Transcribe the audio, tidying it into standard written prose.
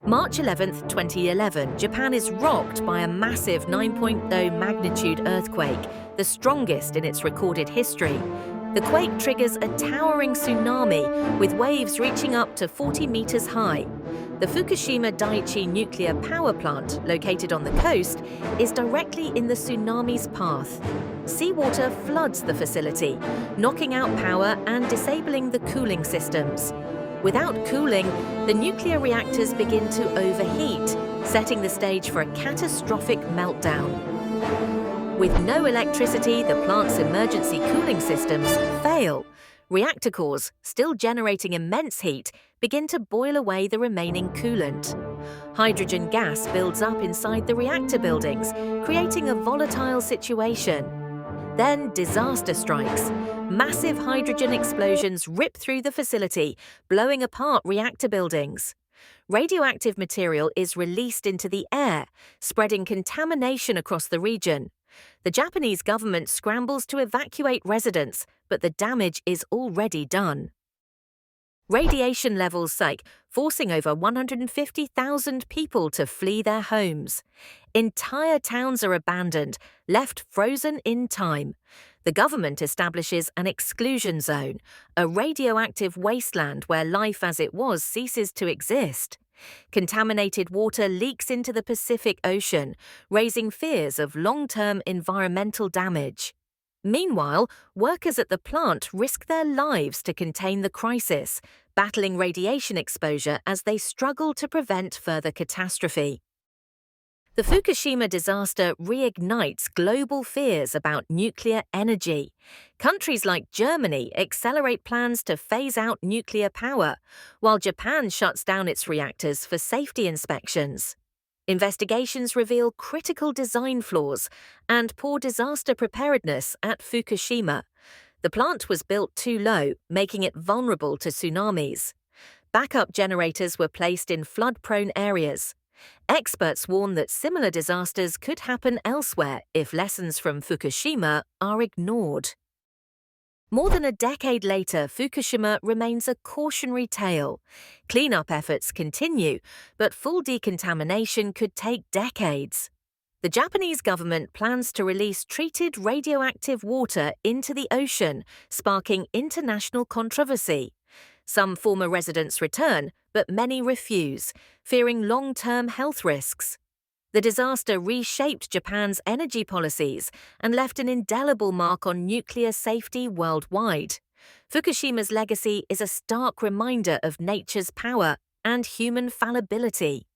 March 11, 2011, Japan is rocked by a massive 9.0 magnitude earthquake, the strongest in its recorded history. The quake triggers a towering tsunami, with waves reaching up to 40 meters high. The Fukushima Daiichi nuclear power plant, located on the coast, is directly in the tsunami's path. Seawater floods the facility, knocking out power and disabling the cooling systems. Without cooling, the nuclear reactors begin to overheat, setting the stage for a catastrophic meltdown. With no electricity, the plant's emergency cooling systems fail. Reactor cores, still generating immense heat, begin to boil away the remaining coolant. Hydrogen gas builds up inside the reactor buildings, creating a volatile situation. Then disaster strikes. Massive hydrogen explosions rip through the facility, blowing apart reactor buildings. Radioactive material is released into the air, spreading contamination across the region. The Japanese government scrambles to evacuate residents, but the damage is already done. Radiation levels spike, forcing over 150,000 people to flee their homes. Entire towns are abandoned, left frozen in time. The government establishes an exclusion zone, a radioactive wasteland where life as it was ceases to exist. Contaminated water leaks into the Pacific Ocean, raising fears of long-term environmental damage. Meanwhile, workers at the plant risk their lives to contain the crisis, battling radiation exposure as they struggle to prevent further catastrophe. The Fukushima disaster reignites global fears about nuclear energy. Countries like Germany accelerate plans to phase out nuclear power, while Japan shuts down its reactors for safety inspections. Investigations reveal critical design flaws and poor disaster preparedness at Fukushima. The plant was built too low, making it vulnerable to tsunamis. Backup generators were placed in flood-prone areas. Experts warn that similar disasters could happen elsewhere if lessons from Fukushima are ignored. More than a decade later, Fukushima remains a cautionary tale. Cleanup efforts continue, but full decontamination could take decades. The Japanese government plans to release treated radioactive water into the ocean, sparking international controversy. Some former residents return, but many refuse, fearing long-term health risks. The disaster reshaped Japan's energy policies and left an indelible mark on nuclear safety worldwide. Fukushima's legacy is a stark reminder of nature's power and human fallibility.